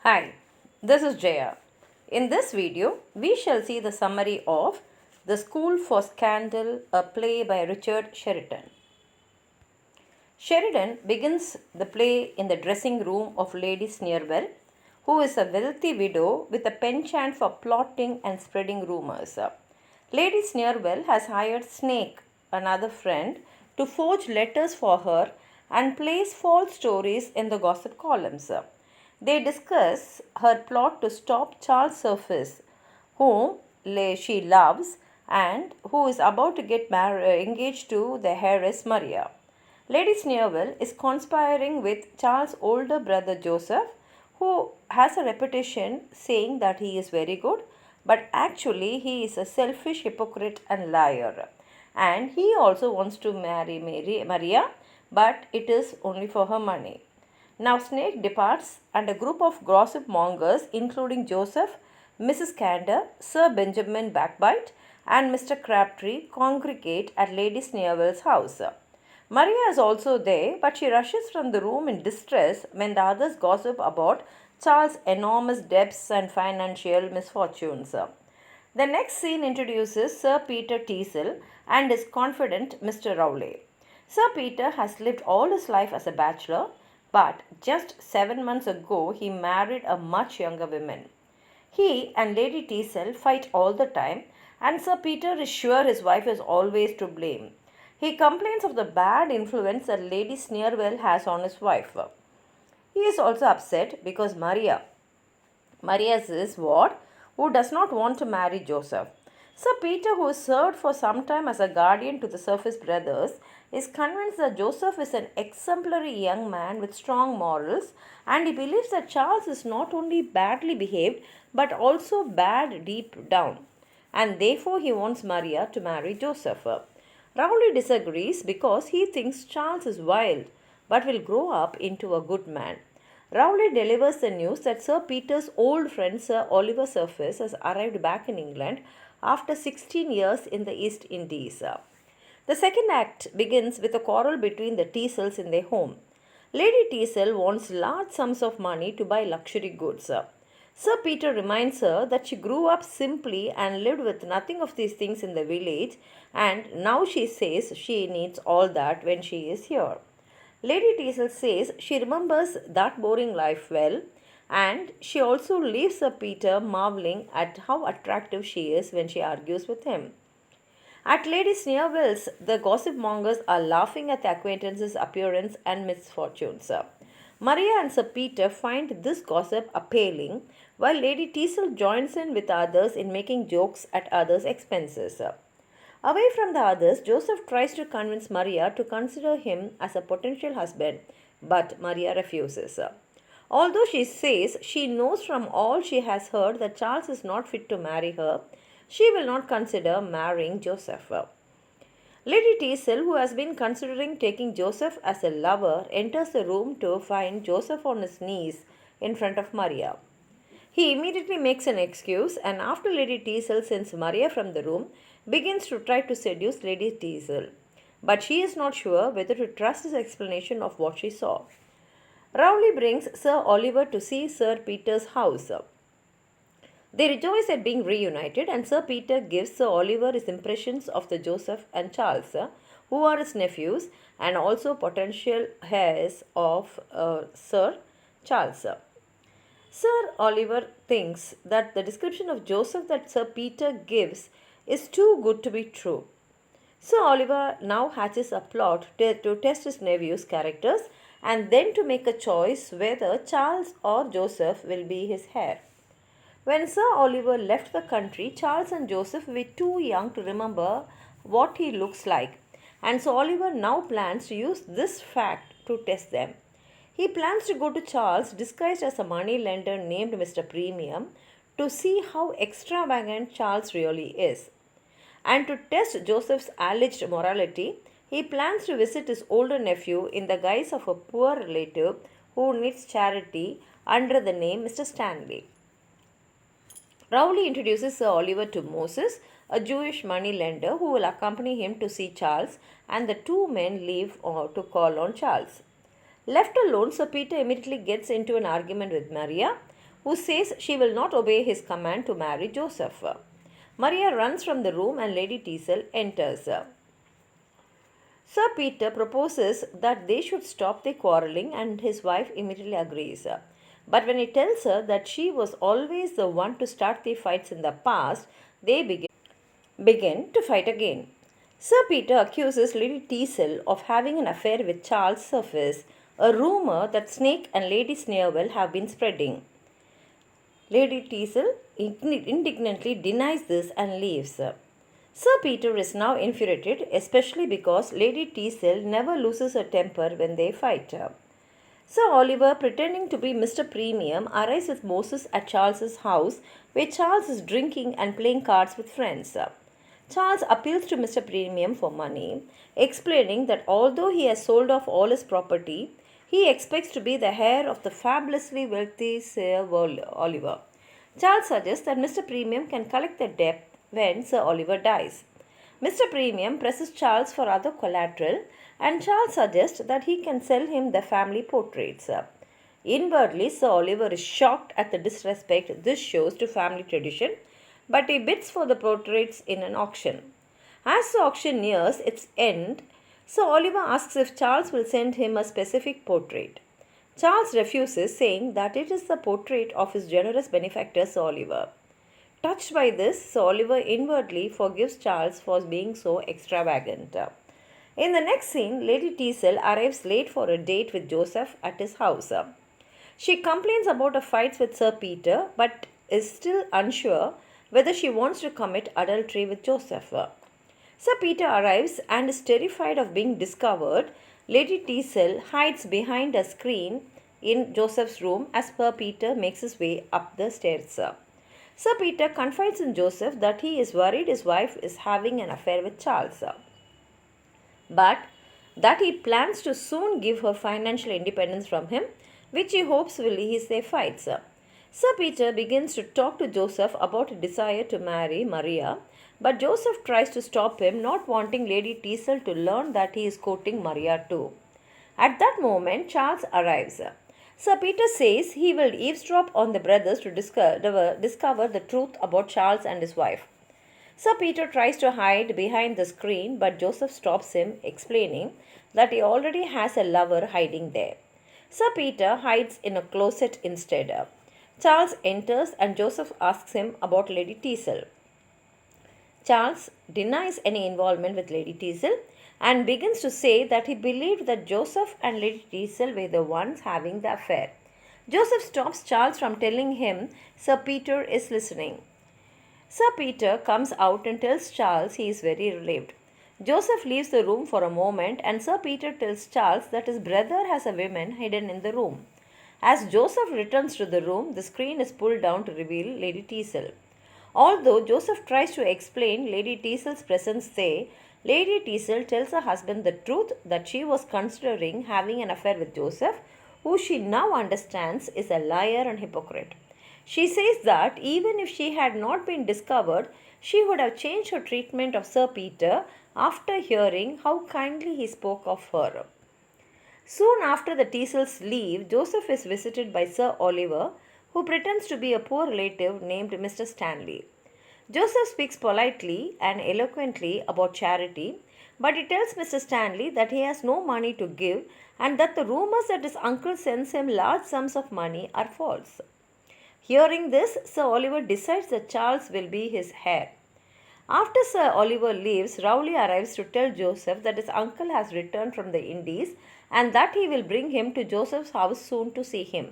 Hi, this is Jaya. In this video, we shall see the summary of The School for Scandal, a play by Richard Sheridan. Sheridan begins the play in the dressing room of Lady Sneerwell, who is a wealthy widow with a penchant for plotting and spreading rumors. Lady Sneerwell has hired Snake, another friend, to forge letters for her and place false stories in the gossip columns. They discuss her plot to stop Charles Surface, whom she loves and who is about to get engaged to the heiress Maria. Lady Sneerwell is conspiring with Charles' older brother Joseph, who has a reputation saying that he is very good, but actually he is a selfish hypocrite and liar. And he also wants to marry Maria, but it is only for her money. Now Snake departs and a group of gossip mongers including Joseph, Mrs. Cantor, Sir Benjamin Backbite and Mr. Crabtree congregate at Lady Sneerwell's house. Maria is also there, but she rushes from the room in distress when the others gossip about Charles' enormous debts and financial misfortunes. The next scene introduces Sir Peter Teasel and his confidant Mr. Rowley. Sir Peter has lived all his life as a bachelor, but just 7 months ago he married a much younger woman. He and Lady Teasel fight all the time, and Sir Peter is sure his wife is always to blame. He complains of the bad influence that Lady Sneerwell has on his wife. He is also upset because Maria is what? Who does not want to marry Joseph. Sir Peter, who has served for some time as a guardian to the Surface brothers, is convinced that Joseph is an exemplary young man with strong morals, and he believes that Charles is not only badly behaved but also bad deep down, and therefore he wants Maria to marry Joseph. Rowley disagrees because he thinks Charles is wild but will grow up into a good man. Rowley delivers the news that Sir Peter's old friend Sir Oliver Surface has arrived back in England after 16 years in the East Indies. The second act begins with a quarrel between the Teasels in their home. Lady Teasel wants large sums of money to buy luxury goods. Sir Peter reminds her that she grew up simply and lived with nothing of these things in the village, and now she says she needs all that when she is here. Lady Teasel says she remembers that boring life well, and she also leaves Sir Peter marveling at how attractive she is when she argues with him. At Lady Sneerwell's, the gossip mongers are laughing at the acquaintance's appearance and misfortunes. Maria and Sir Peter find this gossip appalling, while Lady Teasel joins in with others in making jokes at others' expenses. Away from the others, Joseph tries to convince Maria to consider him as a potential husband, but Maria refuses. Although she says she knows from all she has heard that Charles is not fit to marry her, she will not consider marrying Joseph. Lady Teasel, who has been considering taking Joseph as a lover, enters the room to find Joseph on his knees in front of Maria. He immediately makes an excuse, and after Lady Teasel sends Maria from the room, begins to try to seduce Lady Teasel. But she is not sure whether to trust his explanation of what she saw. Rowley brings Sir Oliver to see Sir Peter's house. They rejoice at being reunited, and Sir Peter gives Sir Oliver his impressions of the Joseph and Charles, who are his nephews and also potential heirs of Sir Charles. Sir Oliver thinks that the description of Joseph that Sir Peter gives is too good to be true. Sir Oliver now hatches a plot to test his nephew's characters and then to make a choice whether Charles or Joseph will be his heir. When Sir Oliver left the country, Charles and Joseph were too young to remember what he looks like, and Sir Oliver now plans to use this fact to test them. He plans to go to Charles disguised as a money lender named Mr. Premium to see how extravagant Charles really is. And to test Joseph's alleged morality, he plans to visit his older nephew in the guise of a poor relative who needs charity under the name Mr. Stanley. Rowley introduces Sir Oliver to Moses, a Jewish money lender who will accompany him to see Charles, and the two men leave to call on Charles. Left alone, Sir Peter immediately gets into an argument with Maria, who says she will not obey his command to marry Joseph. Maria runs from the room and Lady Teasel enters. Sir Peter proposes that they should stop their quarrelling and his wife immediately agrees. But when he tells her that she was always the one to start their fights in the past, they begin to fight again. Sir Peter accuses Lady Teasel of having an affair with Charles Surface, a rumour that Snake and Lady Sneerwell have been spreading. Lady Teasel indignantly denies this and leaves. Sir Peter is now infuriated, especially because Lady Teasel never loses her temper when they fight. Sir Oliver, pretending to be Mr. Premium, arrives with Moses at Charles's house, where Charles is drinking and playing cards with friends. Charles appeals to Mr. Premium for money, explaining that although he has sold off all his property, he expects to be the heir of the fabulously wealthy Sir Oliver. Charles suggests that Mr. Premium can collect the debt when Sir Oliver dies. Mr. Premium presses Charles for other collateral, and Charles suggests that he can sell him the family portraits. Inwardly, Sir Oliver is shocked at the disrespect this shows to family tradition, but he bids for the portraits in an auction. As the auction nears its end, Sir Oliver asks if Charles will send him a specific portrait. Charles refuses, saying that it is the portrait of his generous benefactor Sir Oliver. Touched by this, Sir Oliver inwardly forgives Charles for being so extravagant. In the next scene, Lady Teasel arrives late for a date with Joseph at his house. She complains about her fights with Sir Peter, but is still unsure whether she wants to commit adultery with Joseph. Sir Peter arrives and is terrified of being discovered. Lady Teasel hides behind a screen in Joseph's room as Sir Peter makes his way up the stairs. Sir Peter confides in Joseph that he is worried his wife is having an affair with Charles, but that he plans to soon give her financial independence from him, which he hopes will ease their fights. Sir Peter begins to talk to Joseph about a desire to marry Maria, but Joseph tries to stop him, not wanting Lady Teasel to learn that he is courting Maria too. At that moment, Charles arrives. Sir Peter says he will eavesdrop on the brothers to discover the truth about Charles and his wife. Sir Peter tries to hide behind the screen, but Joseph stops him, explaining that he already has a lover hiding there. Sir Peter hides in a closet instead. Charles enters and Joseph asks him about Lady Teasel. Charles denies any involvement with Lady Teasel and begins to say that he believed that Joseph and Lady Teasel were the ones having the affair. Joseph stops Charles from telling him Sir Peter is listening. Sir Peter comes out and tells Charles he is very relieved. Joseph leaves the room for a moment and Sir Peter tells Charles that his brother has a woman hidden in the room. As Joseph returns to the room, the screen is pulled down to reveal Lady Teasel. Although Joseph tries to explain Lady Teasel's presence there, Lady Teasel tells her husband the truth that she was considering having an affair with Joseph, who she now understands is a liar and hypocrite. She says that even if she had not been discovered, she would have changed her treatment of Sir Peter after hearing how kindly he spoke of her. Soon after the Teasels leave, Joseph is visited by Sir Oliver, who pretends to be a poor relative named Mr. Stanley. Joseph speaks politely and eloquently about charity, but he tells Mr. Stanley that he has no money to give and that the rumors that his uncle sends him large sums of money are false. Hearing this, Sir Oliver decides that Charles will be his heir. After Sir Oliver leaves, Rowley arrives to tell Joseph that his uncle has returned from the Indies and that he will bring him to Joseph's house soon to see him.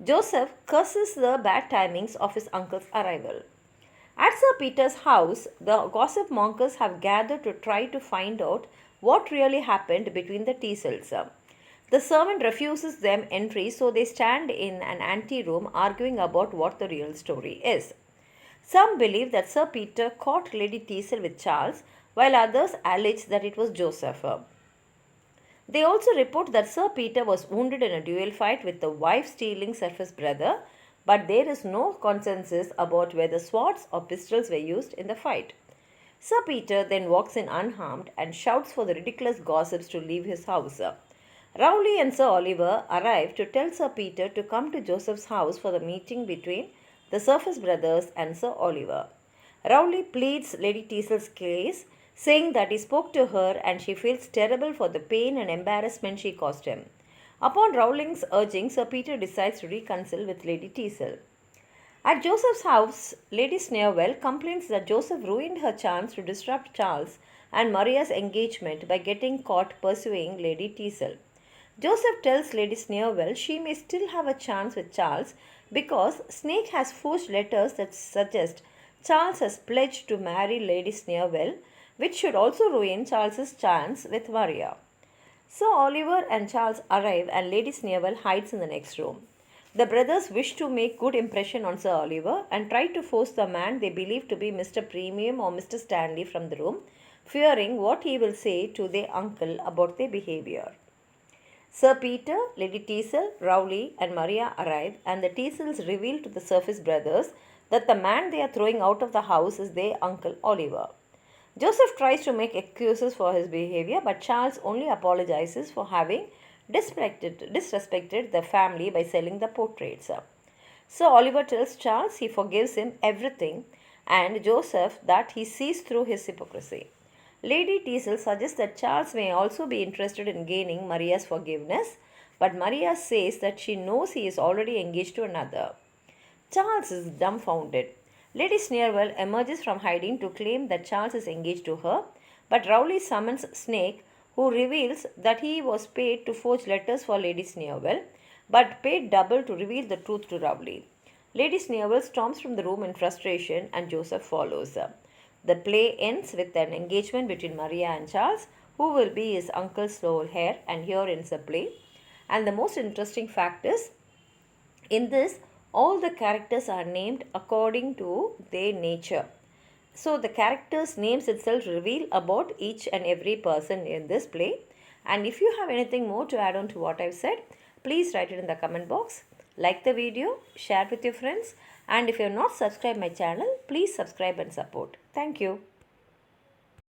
Joseph curses the bad timings of his uncle's arrival. At Sir Peter's house, the gossip mongers have gathered to try to find out what really happened between the Teasels. The servant refuses them entry, so they stand in an anteroom arguing about what the real story is. Some believe that Sir Peter caught Lady Teasel with Charles, while others allege that it was Joseph. They also report that Sir Peter was wounded in a duel fight with the wife-stealing Surface brother, but there is no consensus about whether swords or pistols were used in the fight. Sir Peter then walks in unharmed and shouts for the ridiculous gossips to leave his house. Rowley and Sir Oliver arrive to tell Sir Peter to come to Joseph's house for the meeting between the Surface brothers and Sir Oliver. Rowley pleads Lady Teazle's case, saying that he spoke to her and she feels terrible for the pain and embarrassment she caused him. Upon Rowling's urging, Sir Peter decides to reconcile with Lady Teazle. At Joseph's house, Lady Sneerwell complains that Joseph ruined her chance to disrupt Charles and Maria's engagement by getting caught pursuing Lady Teazle. Joseph tells Lady Sneerwell she may still have a chance with Charles because Snake has forged letters that suggest Charles has pledged to marry Lady Sneerwell, which should also ruin Charles's chance with Maria. So Oliver and Charles arrive and Lady Sneerwell hides in the next room. The brothers wish to make good impression on Sir Oliver and try to force the man they believe to be Mr. Premium or Mr. Stanley from the room, fearing what he will say to their uncle about their behavior. Sir Peter, Lady Teazle, Rowley and Maria arrive and the Teazles reveal to the Surface brothers that the man they are throwing out of the house is their uncle Oliver. Joseph tries to make excuses for his behavior, but Charles only apologizes for having disrespected the family by selling the portraits. So Oliver tells Charles he forgives him everything and Joseph that he sees through his hypocrisy. Lady Teazle suggests that Charles may also be interested in gaining Maria's forgiveness, but Maria says that she knows he is already engaged to another. Charles is dumbfounded. Lady Sneerwell emerges from hiding to claim that Charles is engaged to her, but Rowley summons Snake, who reveals that he was paid to forge letters for Lady Sneerwell, but paid double to reveal the truth to Rowley. Lady Sneerwell storms from the room in frustration and Joseph follows her. The play ends with an engagement between Maria and Charles, who will be his uncle's sole heir, and here ends the play. And the most interesting fact is, in this, all the characters are named according to their nature. So the characters' names itself reveal about each and every person in this play. And if you have anything more to add on to what I've said, please write it in the comment box. Like the video, share it with your friends, and if you have not subscribed my channel, please subscribe and support. Thank you.